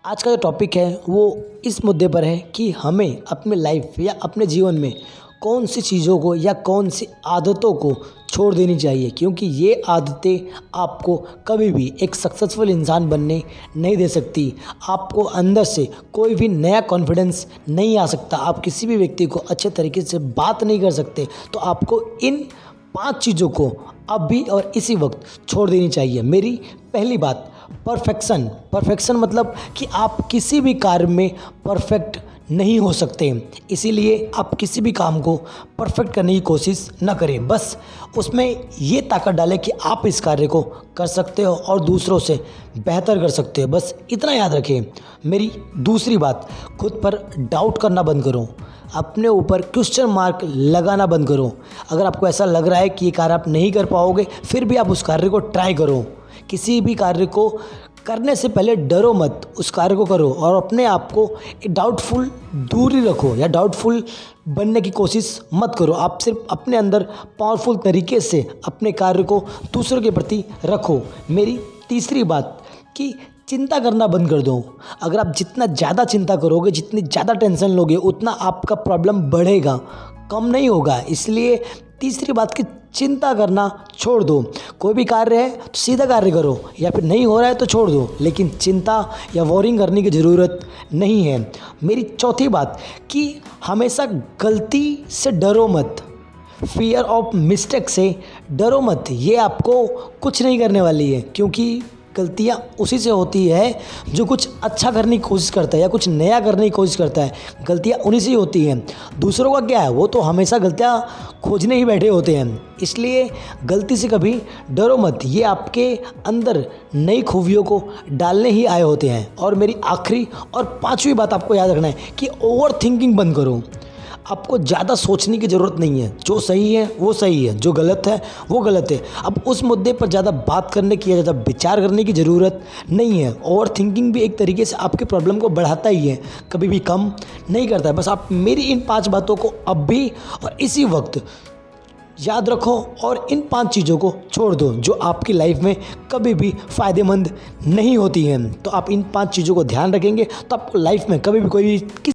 आज का जो टॉपिक है वो इस मुद्दे पर है कि हमें अपने लाइफ या अपने जीवन में कौन सी चीज़ों को या कौन सी आदतों को छोड़ देनी चाहिए, क्योंकि ये आदतें आपको कभी भी एक सक्सेसफुल इंसान बनने नहीं दे सकती। आपको अंदर से कोई भी नया कॉन्फिडेंस नहीं आ सकता, आप किसी भी व्यक्ति को अच्छे तरीके से बात नहीं कर सकते। तो आपको इन 5 चीज़ों को अभी और इसी वक्त छोड़ देनी चाहिए। मेरी पहली बात, परफेक्शन मतलब कि आप किसी भी कार्य में परफेक्ट नहीं हो सकते, इसीलिए आप किसी भी काम को परफेक्ट करने की कोशिश न करें। बस उसमें ये ताकत डालें कि आप इस कार्य को कर सकते हो और दूसरों से बेहतर कर सकते हो, बस इतना याद रखें। मेरी दूसरी बात, खुद पर डाउट करना बंद करो, अपने ऊपर क्वेश्चन मार्क लगाना बंद करो। अगर आपको ऐसा लग रहा है कि ये कार्य आप नहीं कर पाओगे, फिर भी आप उस कार्य को ट्राई करो। किसी भी कार्य को करने से पहले डरो मत, उस कार्य को करो और अपने आप को डाउटफुल दूरी रखो या डाउटफुल बनने की कोशिश मत करो। आप सिर्फ अपने अंदर पावरफुल तरीके से अपने कार्य को दूसरों के प्रति रखो। मेरी तीसरी बात कि चिंता करना बंद कर दो। अगर आप जितना ज़्यादा चिंता करोगे, जितनी ज़्यादा टेंशन लोगे, उतना आपका प्रॉब्लम बढ़ेगा, कम नहीं होगा। इसलिए तीसरी बात कि चिंता करना छोड़ दो। कोई भी कार्य है तो सीधा कार्य करो, या फिर नहीं हो रहा है तो छोड़ दो, लेकिन चिंता या वॉरिंग करने की ज़रूरत नहीं है। मेरी चौथी बात कि हमेशा गलती से डरो मत, फियर ऑफ मिस्टेक से डरो मत। ये आपको कुछ नहीं करने वाली है, क्योंकि गलतियाँ उसी से होती है जो कुछ अच्छा करने की कोशिश करता है या कुछ नया करने की कोशिश करता है। गलतियाँ उन्हीं से ही होती हैं। दूसरों का क्या है, वो तो हमेशा गलतियाँ खोजने ही बैठे होते हैं। इसलिए गलती से कभी डरो मत, ये आपके अंदर नई खूबियों को डालने ही आए होते हैं। और मेरी आखिरी और 5वीं बात आपको याद रखना है कि ओवर थिंकिंग बंद करो। आपको ज़्यादा सोचने की ज़रूरत नहीं है, जो सही है वो सही है, जो गलत है वो गलत है। अब उस मुद्दे पर ज़्यादा बात करने की या ज़्यादा विचार करने की ज़रूरत नहीं है। ओवर थिंकिंग भी एक तरीके से आपके प्रॉब्लम को बढ़ाता ही है, कभी भी कम नहीं करता है। बस आप मेरी इन 5 बातों को अब भी और इसी वक्त याद रखो और इन 5 चीज़ों को छोड़ दो जो आपकी लाइफ में कभी भी फ़ायदेमंद नहीं होती हैं। तो आप इन 5 चीज़ों को ध्यान रखेंगे तो आपको लाइफ में कभी भी कोई